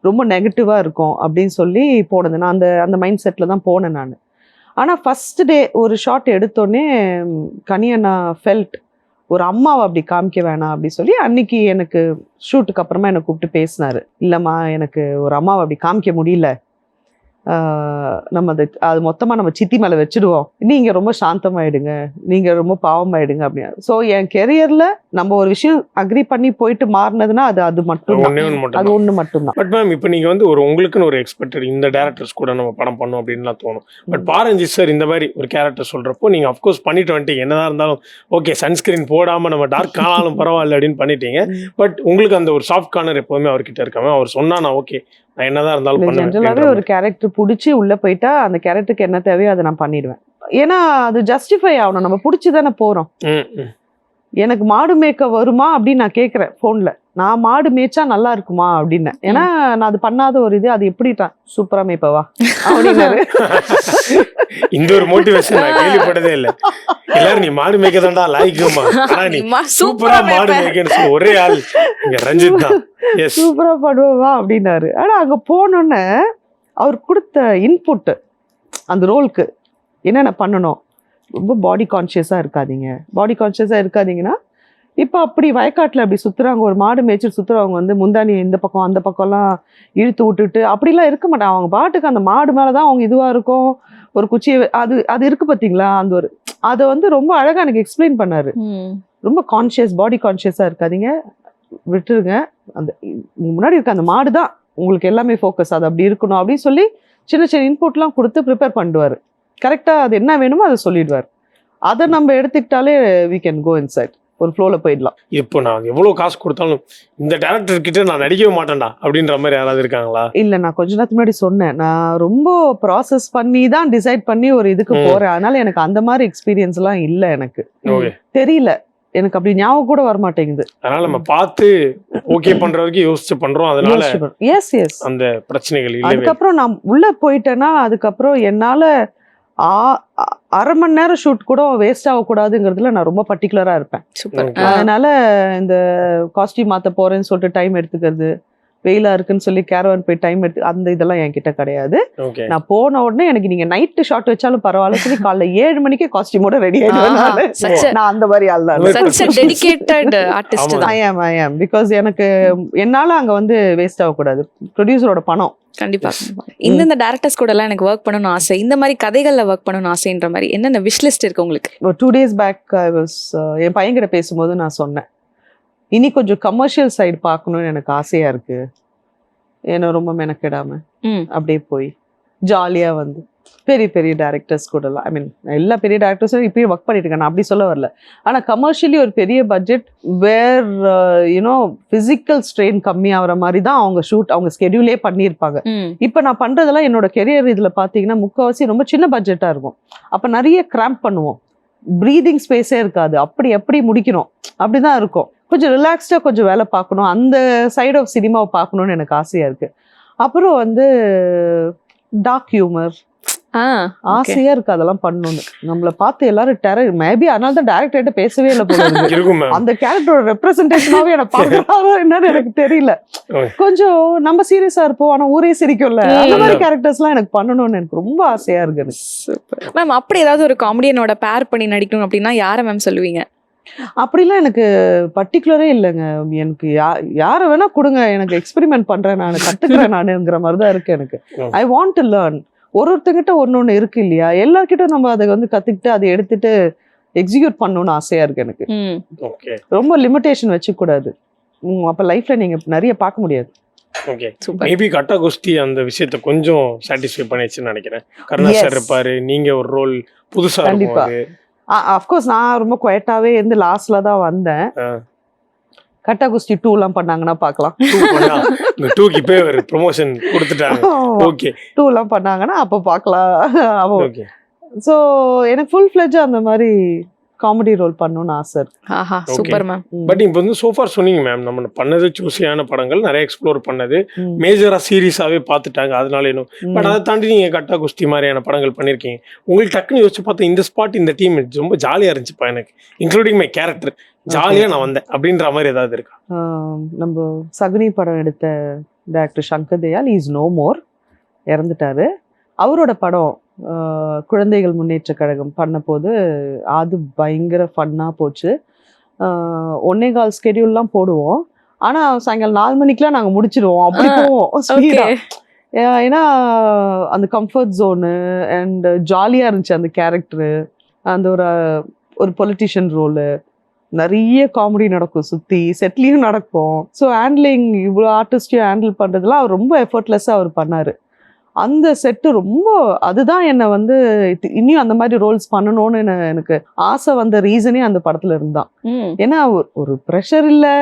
ரொம்ப நெகட்டிவா இருக்கும் அப்படின்னு சொல்லி போனது. நான் அந்த மைண்ட் செட்ல தான் போனேன் நான். ஆனா ஃபர்ஸ்ட் டே ஒரு ஷாட் எடுத்தோடனே கனியண்ணா ஃபெல்ட் ஒரு அம்மாவை அப்படி காமிக்க வேணாம் அப்படி சொல்லி அன்னைக்கு எனக்கு ஷூட்டுக்கு அப்புறமா என்னை கூப்பிட்டு பேசினாரு. இல்லைம்மா எனக்கு ஒரு அம்மாவை அப்படி காமிக்க முடியல, நம்ம அது மொத்தமாக நம்ம சித்தி மேலே வச்சுடுவோம், நீங்கள் ரொம்ப சாந்தமாயிடுங்க, நீங்கள் ரொம்ப பாவமாயிடுங்க அப்படின்னு. ஸோ என் கெரியரில் நம்ம ஒரு விஷயம் அக்ரி பண்ணி போயிட்டு மாறினதுன்னா அது மட்டும் அது ஒன்று மட்டும்தான். பட் மேம் இப்போ நீங்கள் வந்து உங்களுக்குன்னு ஒரு எக்ஸ்பெக்டட் இந்த டேரக்டர்ஸ் கூட நம்ம படம் பண்ணோம் அப்படின்லாம் தோணும். பட் பாரஞ்சி சார் இந்த மாதிரி ஒரு கேரக்டர் சொல்கிறப்போ நீங்கள் அஃப்கோர்ஸ் பண்ணிட்டு வந்துட்டீங்க. என்னதான் இருந்தாலும் ஓகே சன்ஸ்கிரீன் போடாமல் நம்ம டார்க் ஆனாலும் பரவாயில்ல அப்படின்னு பண்ணிட்டீங்க. பட் உங்களுக்கு அந்த ஒரு சாஃப்ட் கார்னர் எப்போவுமே அவர்கிட்ட இருக்காம அவர் சொன்னா நான் ஓகே நான் என்னதான் இருந்தாலும் ஜென்ரலாகவே ஒரு கேரக்டர் பிடிச்சி உள்ள போயிட்டா அந்த கேரக்டருக்கு என்ன தேவையோ அதை நான் பண்ணிடுவேன். ஏன்னா அது ஜஸ்டிஃபை ஆகணும், நம்ம பிடிச்சி தானே போறோம். எனக்கு மாடு மேய்க்க வருமா அப்படின்னு நான் கேட்குறேன் ஃபோன்ல, நான் மாடு மேய்ச்சா நல்லா இருக்குமா அப்படின்னு. ஏன்னா நான் அது பண்ணாத ஒரு இது, அது எப்படிட்டான் சூப்பரா மேய்ப்பவா அப்படின்னாரு. இந்த ஒரு மோட்டிவேஷன் நான் கேள்விப்பட்டதே இல்லை. எல்லாரும் நீ மாடு மேய்க்கதான்டா லாய்க்குமா, நீ சூப்பரா மாடு மேய்க்கன்னு ஒரே ஆள் இங்க ரஞ்சித் தான் சூப்பரா பண்ணுவா அப்படின்னாரு. ஆனா அங்க போனோன்னே அவர் கொடுத்த இன்புட் அந்த ரோலுக்கு என்னென்ன பண்ணணும், ரொம்ப பாடி கான்ஷியஸா இருக்காதீங்கன்னா இப்போ அப்படி வயக்காட்டில் அப்படி சுற்றுறாங்க, ஒரு மாடு மேய்ச்சிட்டு சுற்றுறவங்க வந்து முந்தானி இந்த பக்கம் அந்த பக்கம்லாம் இழுத்து விட்டுட்டு அப்படிலாம் இருக்க மாட்டாங்க. அவங்க பாட்டுக்கு அந்த மாடு மேலே தான் அவங்க இதுவாக இருக்கும், ஒரு குச்சியை அது இருக்கு பார்த்தீங்களா, அந்த ஒரு அதை வந்து ரொம்ப அழகாக எனக்கு எக்ஸ்பிளைன் பண்ணாரு. ரொம்ப பாடி கான்ஷியஸாக இருக்காதீங்க, விட்டுருங்க, அந்த முன்னாடி இருக்க அந்த மாடு தான் உங்களுக்கு எல்லாமே ஃபோக்கஸ், அது அப்படி இருக்கணும் அப்படின்னு சொல்லி சின்ன சின்ன இன்புட்லாம் கொடுத்து ப்ரிப்பேர் பண்ணுவார். கரெக்டாக அது என்ன வேணுமோ அதை சொல்லிடுவார். அதை நம்ம எடுத்துக்கிட்டாலே we can go inside, ஒரு ஃப்ளோவில் போயிடலாம். இப்போ நான் எவ்வளோ காசு கொடுத்தாலும் இந்த டேரக்டர் கிட்ட நான் நடிக்கவே மாட்டேன்டா அப்படின்ற மாதிரி யாராவது இருக்காங்களா? இல்லை, நான் கொஞ்ச நேரத்துக்கு முன்னாடி சொன்னேன், நான் ரொம்ப ப்ராசஸ் பண்ணி தான் டிசைட் பண்ணி ஒரு இதுக்கு போகிறேன். அதனால எனக்கு அந்த மாதிரி எக்ஸ்பீரியன்ஸ்லாம் இல்லை, எனக்கு தெரியல, எனக்கு அப்படி ஞாபகம் கூட வர மாட்டேங்குது. அதனால நம்ம பார்த்து ஓகே பண்ற வரைக்கும் யோசிச்சு பண்றோம். அதனால எஸ் அந்த பிரச்சனைகள் இல்லை. அதுக்கப்புறம் நான் உள்ள போயிட்டேன்னா அதுக்கப்புறம் என்னால அரை மணி நேரம் ஷூட் கூட வேஸ்ட் ஆகக்கூடாதுங்கிறதுல நான் ரொம்ப பர்டிகுலரா இருப்பேன். அதனால இந்த காஸ்டியூம் மாத்த போறேன்னு சொல்லிட்டு டைம் எடுத்துக்கிறது, வெயிலா இருக்குன்னு சொல்லி கேரவான் போய் டைம் எடுத்து அந்த இதெல்லாம் என்கிட்ட கிடையாது. நான் போன உடனே எனக்கு நீங்க நைட்டு ஷாட் வச்சாலும் பரவாயில்ல சொல்லி காலைல 7 மணிக்கே காஸ்டியூமோட ரெடி ஆயிடுவேன். நான் அந்த மாதிரி ஆள் தான். பிகாஸ் எனக்கு என்னால அங்க வந்து வேஸ்ட் ஆகக்கூடாது, ப்ரொடியூசரோட பணம். கண்டிப்பா. இந்த டைரக்டர்ஸ் கூட எல்லாம் எனக்கு ஒர்க் பண்ணணும்னு ஆசை, இந்த மாதிரி கதைகள்ல ஒர்க் பண்ணணும்னு ஆசைன்ற மாதிரி என்னென்ன விஷ் லிஸ்ட் இருக்கு உங்களுக்கு? 2 days பேக் என் பையன்கிட்ட பேசும்போது நான் சொன்னேன், இனி கொஞ்சம் கமர்ஷியல் சைடு பார்க்கணும்னு எனக்கு ஆசையா இருக்கு, ஏன்னா ரொம்ப மெனக்கெடாம அப்படியே போய் ஜாலியா வந்து பெரிய பெரிய டேரக்டர்ஸ் கூடலாம், ஐ மீன் எல்லா பெரிய டேரக்டர்ஸும் இப்பயும் ஒர்க் பண்ணிட்டு இருக்கேன், நான் அப்படி சொல்ல வரல. ஆனால் கமர்ஷியலி ஒரு பெரிய budget where you know physical strain கம்மியாகிற மாதிரி தான் அவங்க ஸ்கெடியூலே பண்ணியிருப்பாங்க. இப்போ நான் பண்ணுறதெல்லாம் என்னோட கெரியர் இதில் பார்த்தீங்கன்னா முக்கால்வாசி ரொம்ப சின்ன பட்ஜெட்டாக இருக்கும். அப்போ நிறைய கிராம்ப் பண்ணுவோம், ப்ரீதிங் ஸ்பேஸே இருக்காது, எப்படி முடிக்கணும் அப்படிதான் இருக்கும். கொஞ்சம் ரிலாக்ஸ்டாக கொஞ்சம் வேலை பார்க்கணும், அந்த சைட் ஆஃப் சினிமாவை பார்க்கணுன்னு எனக்கு ஆசையாக இருக்குது. அப்புறம் வந்து டார்க் ஹியூமர் ஆசையா இருக்கு, அதெல்லாம் பண்ணணும்னு. நம்மள பார்த்து எல்லாரும் டெரர் மேபி, அதனால தான் டைரக்டர்கிட்ட பேசவே இல்லை போல இருக்கு. அந்த கேரக்டரோட ரெப்ரசன்டேஷனாவே என்ன பார்க்கறாரோ என்னன்னு எனக்கு தெரியல. கொஞ்சம் நம்ம சீரியஸா இருப்போம் ஆனா ஊரே சிரிக்கும்ல, அந்த மாதிரி கேரக்டர்ஸ்லாம் எனக்கு பண்ணணும்னு எனக்கு ரொம்ப ஆசையா இருக்கு. மேம் அப்படி ஏதாவது ஒரு காமெடியனோட பேர் பண்ணி நடிக்கணும் அப்படின்னா யாரை மேம் சொல்லுவீங்க? அப்படிலாம் எனக்கு பர்டிகுலரே இல்லைங்க, எனக்கு யாரை வேணா கொடுங்க, எனக்கு எக்ஸ்பெரிமெண்ட் பண்றேன், நான் கத்துக்கிறேன் நானுங்கிற மாதிரி தான் இருக்கு எனக்கு. I want to learn. ஒருத்தங்கிட்ட ஒன்னு இருக்கு இல்லையா, எல்லார்கிட்ட நம்ம அதை வந்து கத்துக்கிட்டு அதை எடுத்துட்டு எக்ஸிக்யூட் பண்ணணும்னு ஆசையா இருக்கு எனக்கு. ரொம்ப லிமிட்டேஷன் வச்சுக்க கூடாது. அப்போ லைஃப்பில் நீங்கள் நிறைய பார்க்க முடியாது. Okay, super. மேபி கட்டா குஸ்தி அந்த விஷயத்தை கொஞ்சம் சாட்டிஸ்ஃபை பண்ணிச்சுன்னு நினைக்கிறேன். கருணா சார் இருப்பாரு, நீங்க ஒரு ரோல் புதுசா இருக்கும் அது. அஃப்கோர்ஸ் நான் ரொம்ப குவைட்டாவே இருந்து லாஸ்ட்ல தான் வந்தேன். கட்டா குஸ்தி 2லாம் பண்ணாங்கன்னா பார்க்கலாம். 2க்கு இப்போ ஒரு ப்ரொமோஷன் கொடுத்துட்டாங்க. ஓகே, 2லாம் பண்ணாங்கன்னா அப்போ பார்க்கலாம். ஓகே. ஸோ எனக்கு ஃபுல் ஃப்ளெஜ் அந்த மாதிரி காமெடி ரோல் பண்ணணும்னு ஆசை இருக்கு. ஆஹா, சூப்பர் மேம். பட் இப்போ வந்து சோஃபார் சொன்னீங்க மேம், நம்ம பண்ணது சூஸியான படங்கள் நிறைய எக்ஸ்ப்ளோர் பண்ணது, மேஜரா சீரியஸாவே பார்த்துட்டாங்க, அதனால இன்னும். பட் அதை தாண்டி நீங்க கட்டா குஸ்தி மாதிரியான படங்கள் பண்ணிருக்கீங்க. உங்களுக்கு டக்குன்னு யோசிச்சு பார்த்தா இந்த ஸ்பாட் இந்த டீம் ரொம்ப ஜாலியா இருந்துச்சுப்பா எனக்கு, இன்க்ளூடிங் மை கேரக்டர், ஜாலியா நான் வந்தேன் அப்படின்ற மாதிரி ஏதாவது இருக்கா? நம்ம சகுனி படம் எடுத்த director Shankar Dayal is no more, இறந்துட்டாரு. அவரோட படம் குழந்தைகள் முன்னேற்ற கழகம் பண்ண போது அது பயங்கர ஃபன்னாக போச்சு. 1.25 ஸ்கெடியூல்லாம் போடுவோம், ஆனால் சாயங்காலம் 4 மணிக்கெலாம் நாங்கள் முடிச்சிடுவோம். அப்படி போவோம் ஸ்பீடாக. ஏன்னா அந்த கம்ஃபர்ட் ஜோனு அண்ட் ஜாலியாக இருந்துச்சு அந்த கேரக்டரு. அந்த ஒரு பொலிட்டிஷியன் ரோலு, நிறைய காமெடி நடக்கும், சுற்றி செட்லேயும் நடக்கும். ஸோ ஹேண்ட்லிங் இவ்வளோ ஆர்டிஸ்டையும் ஹேண்டில் பண்ணுறதுலாம் அவர் ரொம்ப எஃபர்ட்லெஸ்ஸாக அவர் பண்ணார். அந்த செட்டு ரொம்ப, அதுதான் என்னை வந்து இன்னும் அந்த மாதிரி ரோல்ஸ் பண்ணணும்னு எனக்கு ஆசை வந்த ரீசனே அந்த படத்துல இருந்தான். ஏன்னா ஒரு ப்ரெஷர் இல்லை,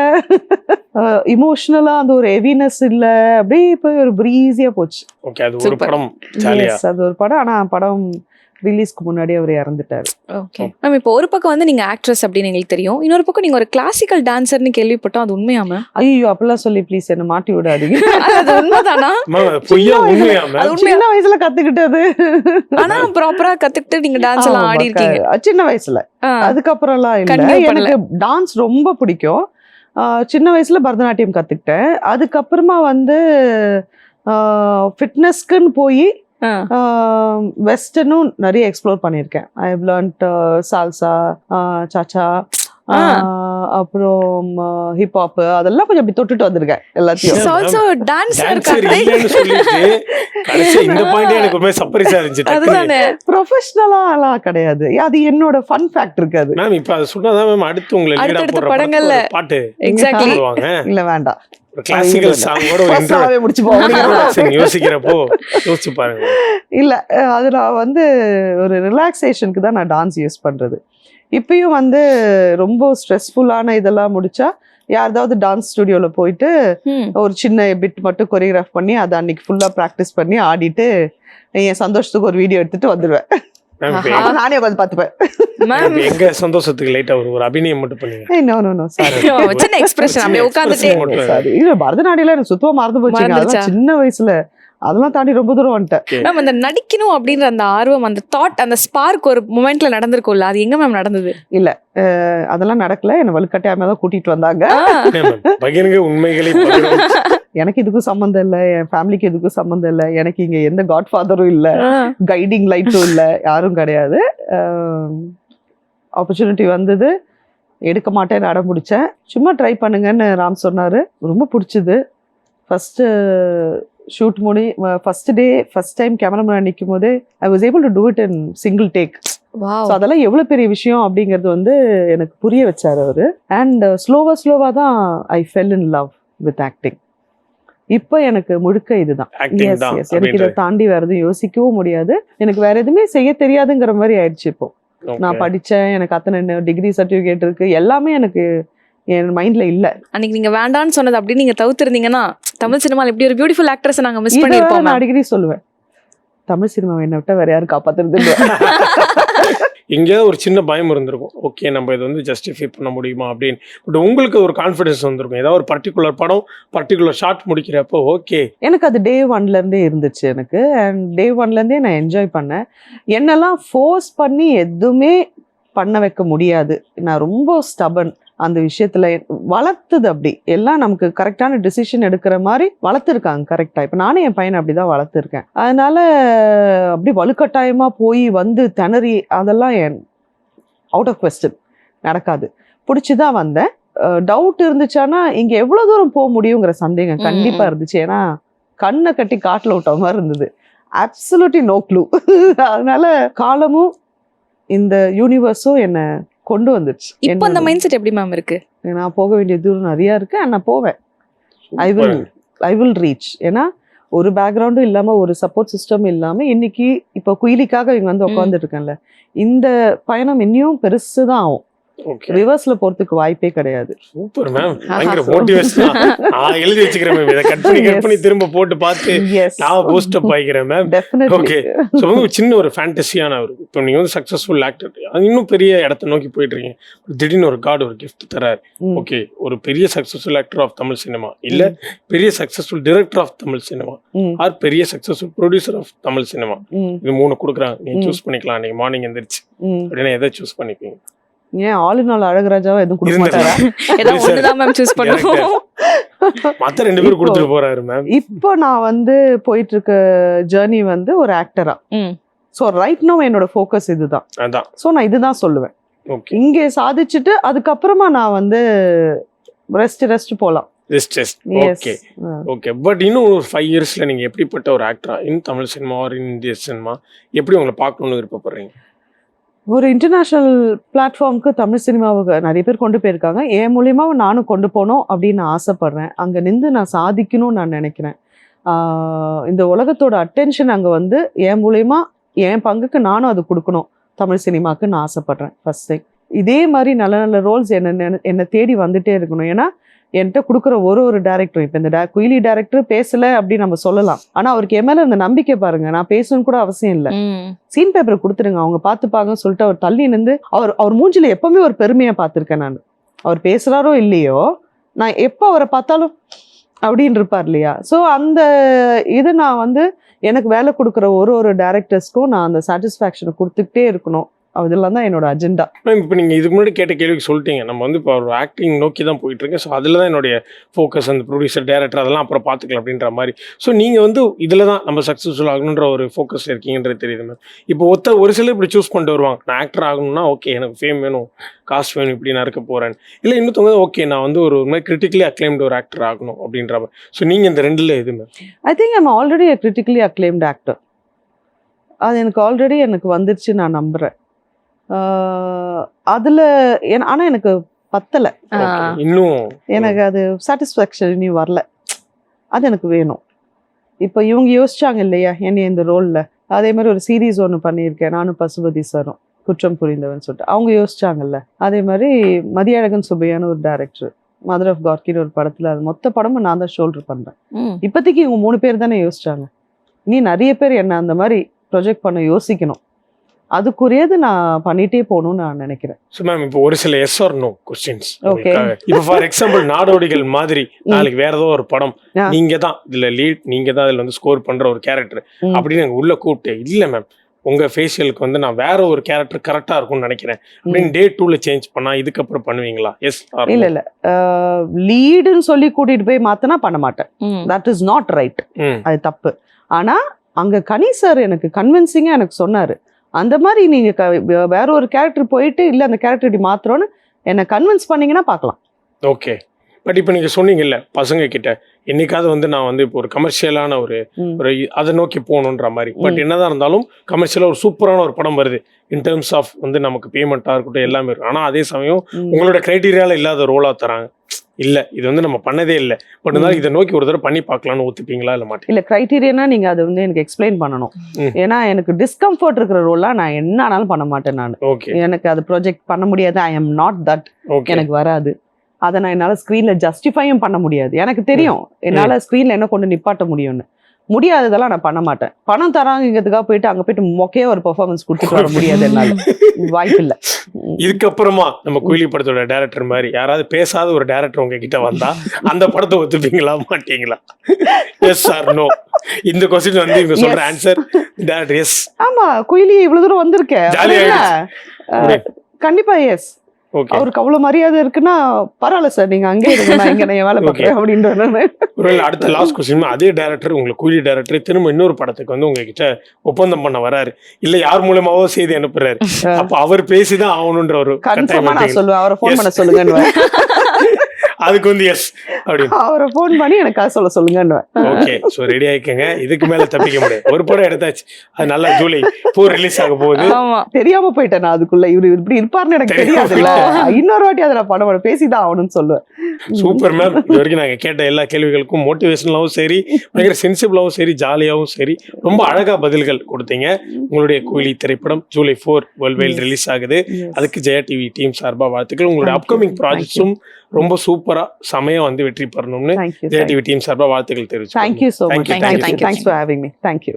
இமோஷனலா அந்த ஒரு ஹெவினஸ் இல்லை, அப்படியே இப்போ ஒரு ப்ரீஸியா போச்சு. அது ஒரு படம். ஆனா படம் ரிலீஸ்க்கு முன்னாடி அவர் இறந்துட்டாரு. ஓகே மேம், இப்போ ஒரு பக்கம் வந்து நீங்க ஆக்ட்ரஸ் அப்படின்னு எங்களுக்கு தெரியும், இன்னொரு பக்கம் நீங்க ஒரு கிளாசிக்கல் டான்சர்னு கேள்விப்பட்டோம், அது உண்மையா மேம்? ஐயோ அப்படிலாம் சொல்லி ப்ளீஸ் என்ன மாட்டி விடாதீங்க. அது உண்மைதானா? சின்ன வயசுல கத்துக்கிட்டது, ஆனா ப்ராப்பரா கத்துக்கிட்டு நீங்க டான்ஸ் எல்லாம் ஆடி இருக்கீங்க சின்ன வயசுல. அதுக்கப்புறம் எல்லாம் இல்ல, எனக்கு டான்ஸ் ரொம்ப பிடிக்கும். சின்ன வயசுல பரதநாட்டியம் கத்துக்கிட்டேன். அதுக்கப்புறமா வந்து ஃபிட்னஸ்க்குன்னு போய் வெஸ்டர்னும் நிறைய எக்ஸ்ப்ளோர் பண்ணியிருக்கேன். ஐ ஹவ் லேர்ன்ட் சால்சா, சாச்சா, அப்புறம் ஹிப்ஹாப், அதெல்லாம் கொஞ்சம் அப்படி தொட்டுட்டு வந்திருக்கேன் எல்லாத்தையும். ப்ரொஃபஷனலா கிடையாது, அது என்னோட ஃபன் ஃபேக்ட் இருக்காது. அடுத்த படங்கள்ல பாட்டு இல்ல வேண்டாம், கிளாசிக்கல் சாங்கோட யோசிக்கிறப்போ யோசிச்சு பாருங்க. இல்ல அது நான் வந்து ஒரு ரிலாக்ஸேஷனுக்கு தான் நான் டான்ஸ் யூஸ் பண்றது. இப்பயும் வந்து ரொம்ப ஸ்ட்ரெஸ்ஃபுல்லான இதெல்லாம் முடிச்சா யாராவது டான்ஸ் ஸ்டுடியோல போயிட்டு ஒரு சின்ன பிட் மட்டும் கொரியோகிராஃப் பண்ணி அதை அன்னைக்கு ஃபுல்லா ப்ராக்டிஸ் பண்ணி ஆடிட்டு என் சந்தோஷத்துக்கு ஒரு வீடியோ எடுத்துட்டு வந்துடுவேன். நானே உட்காந்து பாத்துப்பேன். எங்க சந்தோஷத்துக்கு லைட்டா ஒரு அபிநயம் மட்டும் பண்ணுங்க. நோ பரதநாட்டியம் எனக்கு சுத்தமா மறந்து போச்சு சின்ன வயசுல. அதெல்லாம் தாண்டி ரொம்ப தூரம் வந்துட்டேன். மேம் அந்த நடிக்கணும் அப்படின்ற அந்த ஆர்வம், அந்த தாட், அந்த ஸ்பார்க் ஒரு மொமெண்ட்ல நடந்திருக்கும்ல, அது எங்க மேம் நடந்தது? இல்ல அதெல்லாம் நடக்கல, என்ன வலுக்கட்டாயமா தான் கூட்டிட்டு வந்தாங்க. உண்மைகளை எனக்கு இதுக்கும் சம்மந்தம் இல்லை, என் ஃபேமிலிக்கு இதுக்கும் சம்மந்தம் இல்லை, எனக்கு இங்க எந்த காட்ஃபாதரும் இல்லை, கைடிங் லைட்டும் இல்லை, யாரும் கிடையாது. ஆப்பர்ச்சுனிட்டி வந்தது, எடுக்க மாட்டேன்னு அடம் பிடிச்சேன். சும்மா ட்ரை பண்ணுங்கன்னு ராம் சொன்னாரு, ரொம்ப பிடிச்சது. First shoot first day first time cameraman நிற்கும் போதே I was able to do it in single take. அதெல்லாம் எவ்வளவு பெரிய விஷயம் அப்படிங்கிறது வந்து எனக்கு புரிய வச்சாரு அவரு. அண்ட் ஸ்லோவா தான் I fell in love with acting. இப்போ எனக்கு முழுக்க இதுதான். எனக்கு இதை தாண்டி வேற எதுவும் யோசிக்கவும் முடியாது, எனக்கு வேற எதுவுமே செய்ய தெரியாதுங்கிற மாதிரி ஆயிடுச்சு. இப்போ நான் படிச்சேன், எனக்கு அத்தனை டிகிரி சர்டிபிகேட் இருக்கு, எல்லாமே எனக்கு என் மைண்ட்ல இல்ல. அன்னைக்கு நீங்க வேண்டான்னு சொன்னது அப்படி நீங்க தவிர்த்திருந்தீங்கன்னா தமிழ் சினிமால இப்படி ஒரு பியூட்டிஃபுல் ஆக்ட்ரஸ் நாங்க மிஸ் பண்ணிருப்போம். நான் அடிக்கடி சொல்லுவேன், தமிழ் சினிமாவை என்ன விட்டா வேற யாரும் காப்பாத்துறது. எங்கேயாவது ஒரு சின்ன பயம் இருந்திருக்கும், ஓகே நம்ம இதை வந்து ஜஸ்டிஃபை பண்ண முடியுமா அப்படின்னு. பட் உங்களுக்கு ஒரு கான்ஃபிடன்ஸ் வந்திருக்கும், ஏதாவது ஒரு பர்டிகுலர் படம் பர்டிகுலர் ஷாட் முடிக்கிறப்போ ஓகே. எனக்கு அது டே 1ல இருந்தே இருந்துச்சு எனக்கு. அண்ட் டே 1ல இருந்தே நான் என்ஜாய் பண்ணேன். என்னெல்லாம் ஃபோர்ஸ் பண்ணி எதுவுமே பண்ண வைக்க முடியாது. நான் ரொம்ப ஸ்டபன் அந்த விஷயத்துல, வளர்த்துது அப்படி எல்லாம் நமக்கு கரெக்டான டிசிஷன் எடுக்கிற மாதிரி வளர்த்துருக்காங்க கரெக்டா. இப்ப நானே என் பையனை அப்படிதான் வளர்த்துருக்கேன். அதனால அப்படி வலுக்கட்டாயமா போய் வந்து திணறி அதெல்லாம் அவுட் ஆஃப் குவெஸ்டன் நடக்காது. பிடிச்சிதான் வந்தேன். டவுட் இருந்துச்சானா இங்க எவ்வளவு தூரம் போக முடியுங்கிற சந்தேகம் கண்டிப்பா இருந்துச்சு. ஏன்னா கண்ணை கட்டி காட்டுல விட்ட மாதிரி இருந்தது. Absolutely no clue. அதனால காலமும் இந்த யூனிவர்ஸும் என்ன கொண்டு வந்துருச்சு. இப்போ அந்த மைண்ட் செட் எப்படி மேம் இருக்கு? நான் போக வேண்டிய தூரம் நிறைய இருக்கு, நான் போவேன். I will reach. ஏன்னா ஒரு பேக்ரவுண்டும் இல்லாம ஒரு சப்போர்ட் சிஸ்டம் இல்லாம இன்னைக்கு இப்போ குயிலிக்காக இங்க வந்து உட்காந்துட்டு இருக்கேன்ல, இந்த பயணம் இன்னும் பெருசுதான் ஆகும். ரிவர்ஸ்ல போறதுக்கு வாய்ப்பே கிடையாது. சூப்பர் மேம், பயங்கர மோட்டிவேஷன். நான் எழுதி வச்சுக்கிறேன் மேம், இத கட் பண்ணி திரும்ப போட்டு பார்த்து நான் பூஸ்ட் அப் ஆயிக்கிறேன் மேம். ஓகே, சோ வந்து சின்ன ஒரு ஃபேண்டசியான ஒரு, இப்போ நீங்க வந்து சக்சஸ்ஃபுல் ஆக்டர், இன்னும் பெரிய இடத்தை நோக்கி போயிட்டு இருக்கீங்க. திடீர்னு ஒரு காட் ஒரு கிஃப்ட் தராரு. ஓகே, ஒரு பெரிய successful actor of Tamil cinema, இல்ல பெரிய successful director of Tamil cinema, or பெரிய successful producer of Tamil cinema, இது 3 கொடுக்குறாங்க. நீங்க சூஸ் பண்ணிக்கலாம். நீங்க மார்னிங் எந்திரிச்சு அப்படின்னா எதை சூஸ் பண்ணிப்பீங்க? ஏன் ஆளு நாள் அழகராஜாவா எதுவும் கொடுக்க மாட்டாரா? ஏதாவது ஒண்ணுதான் மேம் சூஸ் பண்ணுவோம். மத்த 2 பேரும் கொடுத்துட்டு போறாரு மேம். இப்போ நான் வந்து போயிட்டு இருக்க ஜர்னி வந்து ஒரு ஆக்டரா. சோ ரைட் நவ என்னோட ஃபோக்கஸ் இதுதான். அதான். சோ நான் இதுதான் சொல்லுவேன். ஓகே, இங்கே சாதிச்சுட்டு அதுக்கப்புறமா நான் வந்து ரெஸ்ட் போலாம். Okay okay. பட் இன்னும் ஒரு 5 இயர்ஸ்ல நீங்க எப்படிப்பட்ட ஒரு ஆக்டரா இன் தமிழ் சினிமா ஆர் இன் இந்திய சினிமா எப்படி உங்களை பார்க்கணும்னு விருப்பப்படுறீங்க? ஒரு இன்டர்நேஷ்னல் பிளாட்ஃபார்முக்கு தமிழ் சினிமாவுக்கு நிறைய பேர் கொண்டு போயிருக்காங்க. என் மூலியமா நானும் கொண்டு போகணும் அப்படின்னு நான் ஆசைப்படுறேன். அங்கே நின்று நான் சாதிக்கணும்னு நான் நினைக்கிறேன். இந்த உலகத்தோட அட்டென்ஷன் அங்கே வந்து என் மூலியமா என் பங்குக்கு நானும் அது கொடுக்கணும் தமிழ் சினிமாவுக்கு நான் ஆசைப்படுறேன். ஃபர்ஸ்ட் திங், இதே மாதிரி நல்ல நல்ல ரோல்ஸ் என்னை தேடி வந்துட்டே இருக்கணும். ஏன்னா என்கிட்ட கொடுக்குற ஒரு டேரக்டரும், இப்போ இந்த குயிலி டேரக்டர் பேசல அப்படின்னு நம்ம சொல்லலாம், ஆனா அவருக்கு என் மேல அந்த நம்பிக்கை பாருங்க. நான் பேசணும்னு கூட அவசியம் இல்லை, சீன் பேப்பரை கொடுத்துருங்க, அவங்க பார்த்துப்பாங்கன்னு சொல்லிட்டு அவர் தள்ளி நின்று அவர் மூஞ்சில எப்பவுமே ஒரு பெருமையா பார்த்துருக்கேன் நான். அவர் பேசுறாரோ இல்லையோ, நான் எப்போ அவரை பார்த்தாலும் அப்படின்னு இருப்பார் இல்லையா. ஸோ அந்த இது நான் வந்து எனக்கு வேலை கொடுக்குற ஒரு டேரக்டர்ஸ்க்கும் நான் அந்த சாட்டிஸ்ஃபேக்ஷனை கொடுத்துக்கிட்டே இருக்கணும். அதெல்லாம் தான் என்னோட அஜெண்டா. மேம், இப்போ நீங்கள் இதுக்கு முன்னாடி கேட்ட கேள்விக்கு சொல்லிட்டீங்க, நம்ம வந்து இப்போ ஒரு ஆக்டிங் நோக்கி தான் போயிட்டு இருக்கேன். ஸோ அதில் தான் என்னுடைய ஃபோக்கஸ், அந்த ப்ரொடியூசர் டேரக்டர் அதெல்லாம் அப்புறம் பார்த்துக்கலாம் அப்படின்ற மாதிரி. ஸோ நீங்கள் வந்து இதில் தான் நம்ம சக்ஸஸ்ஃபுல் ஆகணுன்ற ஒரு ஃபோக்கஸ் இருக்கீங்கன்றது தெரியுது மேம். இப்போ ஒரு சிலர் இப்படி சூஸ் பண்ணிட்டு வருவாங்க, நான் ஆக்டர் ஆகணும்னா ஓகே எனக்கு ஃபேம் வேணும், காசு வேணும், இப்படி நான் இருக்க போகிறேன். இல்லை இன்னொருத்தவங்க ஓகே நான் வந்து ஒரு மாதிரி கிரிட்டிக்கலி அக்ளைம்டு ஒரு ஆக்டர் ஆகணும் அப்படின்ற மாதிரி. ஸோ நீங்கள் இந்த 2ல் எது ma'am? I think I'm already a critically acclaimed actor. அது எனக்கு ஆல்ரெடி வந்துருச்சு நான் நம்புகிறேன். அதுல ஆனா எனக்கு பத்தல, இன்னும் எனக்கு அது சாட்டிஸ்ஃபேக்ஷன் இன்னும் வரல. அது எனக்கு வேணும். இப்போ இவங்க யோசிச்சாங்க இல்லையா என்னைய இந்த ரோல்ல, அதே மாதிரி ஒரு சீரீஸ் ஒன்று பண்ணியிருக்கேன் நானும் பசுபதி சாரும், குற்றம் புரிந்தவன் சொல்லிட்டு, அவங்க யோசிச்சாங்கல்ல. அதே மாதிரி மதியழகன் சுப்பையான ஒரு டைரக்டர் மதர் ஆஃப் கார்கின்னு ஒரு படத்துல, அது மொத்த படமும் நான் தான் ஷோல்டர் பண்றேன். இப்போதைக்கு இவங்க 3 பேர் தானே யோசிச்சாங்க. நீ நிறைய பேர் என்ன அந்த மாதிரி ப்ரொஜெக்ட் பண்ண யோசிக்கணும். அதுக்குரியது நான் பண்ணிட்டே போகணும்னு நான் நினைக்கிறேன். ஸோ மேம், இப்போ ஒரு சில எஸ் ஆர் நோ கொஸ்டின்ஸ். இப்போ ஃபார் எக்ஸாம்பிள் நாடோடிகள் மாதிரி நாளைக்கு வேற ஏதோ ஒரு படம், நீங்க தான் இதுல லீட், நீங்க தான் இதுல வந்து ஸ்கோர் பண்ற ஒரு கேரக்டர் அப்படின்னு எனக்கு உள்ள கூப்பிட்டு, இல்லை மேம் உங்க ஃபேஷியலுக்கு வந்து நான் வேற ஒரு கேரக்டர் கரெக்டா இருக்கும்னு நினைக்கிறேன் அப்படின்னு டே 2ல சேஞ்ச் பண்ணா இதுக்கப்புறம் பண்ணுவீங்களா? Yes or no? இல்ல லீடுன்னு சொல்லி கூட்டிட்டு போய் மாத்தினா பண்ண மாட்டேன். தட் இஸ் நாட் ரைட், அது தப்பு. ஆனா அங்க கனி சார் எனக்கு கன்வின்சிங்கா எனக்கு சொன்னாரு, அந்த மாதிரி நீங்க வேற ஒரு கேரக்டர் போயிட்டு இல்ல அந்த கேரக்டர் இப்படி மாத்திரோன்னு என்ன கன்வின்ஸ் பண்ணீங்கன்னா பார்க்கலாம். ஓகே, பட் இப்போ நீங்க சொன்னீங்கல்ல பசங்க கிட்ட என்னைக்காவது வந்து நான் வந்து இப்போ ஒரு கமர்ஷியலான ஒரு அதை நோக்கி போகணுன்ற மாதிரி, பட் என்னதான் இருந்தாலும் கமர்ஷியலா ஒரு சூப்பரான ஒரு படம் வருது இன் டர்ம்ஸ் ஆஃப் வந்து நமக்கு பேமெண்ட்டாக இருக்கட்டும் எல்லாமே இருக்கும். ஆனால் அதே சமயம் உங்களோட கிரைட்டீரியாவில் இல்லாத ரோலாக தராங்க, இல்லை இது வந்து நம்ம பண்ணதே இல்லை, பட் இருந்தாலும் இதை நோக்கி ஒரு தடவை பண்ணி பார்க்கலான்னு ஒத்துப்பீங்களா இல்லை மாட்டேன்? இல்லை, கிரைட்டீரியானா நீங்கள் அதை வந்து எனக்கு எக்ஸ்பிளைன் பண்ணணும். ஏன்னா எனக்கு டிஸ்கம்ஃபர்ட் இருக்கிற ரோலாக நான் என்ன ஆனாலும் பண்ண மாட்டேன். நான் எனக்கு அது ப்ராஜெக்ட் பண்ண முடியாது. ஐ எம் நாட் தட், எனக்கு வராது. அதை நான் என்னால் ஸ்க்ரீனில் ஜஸ்டிஃபையும் பண்ண முடியாது. எனக்கு தெரியும் என்னால் ஸ்க்ரீனில் என்ன கொண்டு நிப்பாட்ட முடியும்னு. முடியாததெல்லாம் நான் பண்ண மாட்டேன். பணம் தராங்கிறதுக்காக போயிட்டு அங்கே போயிட்டு மொக்கையா ஒரு பெர்ஃபார்மன்ஸ் கொடுத்துட்டு வர முடியாது, என்னால் வாய்ப்பு இல்லை. இதுக்கப்புறமா நம்ம குயிலி படத்தோட டைரக்டர் மாதிரி யாராவது பேசாத ஒரு டைரக்டர் உங்ககிட்ட வந்தா அந்த படத்தை ஒத்துப்பீங்களா மாட்டீங்களா? Yes or no? இந்த क्वेश्चन வந்து இவங்க சொல்ற ஆன்சர் டைரக்டர் எஸ். ஆமா, குயிலி இவ்வளவு தூரம் வந்திருக்கேன், கண்டிப்பா எஸ். அவருக்கு அவ்வளவு மரியாதை இருக்குன்னா பரவாயில்ல சார், நீங்க அங்கே இருங்க, நான் இங்க வேலை பார்க்கிறேன் அப்படின்ற. அடுத்த லாஸ்ட் क्वेश्चन, அதே டைரக்டர் உங்களுக்கு குயிலி டைரக்டர் திரும்ப இன்னொரு படத்துக்கு வந்து உங்ககிட்ட ஒப்பந்தம் பண்ண வராரு, இல்ல யார் மூலமாவோ செய்தி அனுப்புறாரு, அப்ப அவர் பேசிதான் ஆகணும்ன்ற ஒரு கன்ஃபார்மா நான் சொல்லுவேன், அவரை ஃபோன் பண்ண சொல்லுங்க. அதுக்கு வந்து எஸ் அப்படின்னு. அவரை ஃபோன் பண்ணி எனக்கு கதை சொல்ல சொல்லுங்கன்னு. ஓகே, ஸோ ரெடி ஆயிக்கங்க. இதுக்கு மேல தப்பிக்க முடியாது. ஒரு படம் எடுத்தாச்சு, அது நல்லா ஜூலை 4 ரிலீஸ் ஆக போகுது. ஆமா, தெரியாம போயிட்டேன் நான் அதுக்குள்ள. இவரு இப்படி இருப்பாருன்னு எனக்கு தெரியாதுல்ல. இன்னொரு வாட்டி அதை நான் படம் பேசிதான் ஆகணும்னு சொல்லுவேன். Super ma'am. இது வரைக்கும் நாங்க கேட்ட எல்லா கேள்விகளுக்கும் மோட்டிவேஷனலாவும் சரி, பயங்கர சென்சிபிளாவும் சரி, ஜாலியாவும் சரி, ரொம்ப அழகா பதில்கள் கொடுத்தீங்க. உங்களுடைய கூலி திரைப்படம் ஜூலை 4 வேர்ல்ட் வைட் ரிலீஸ் ஆகுது. அதுக்கு ஜெயா டிவி டீம் சார்பா வாழ்த்துக்கள். உங்களுடைய அப்கமிங் ப்ராஜெக்ட்ஸும் ரொம்ப சூப்பரா செமையா வந்து வெற்றி பெறணும்னு ஜெயா டிவி டீம் சார்பா வாழ்த்துக்கள் தெரிவிச்சு. Thank you so much. Thank you. Thanks for having me. Thank you.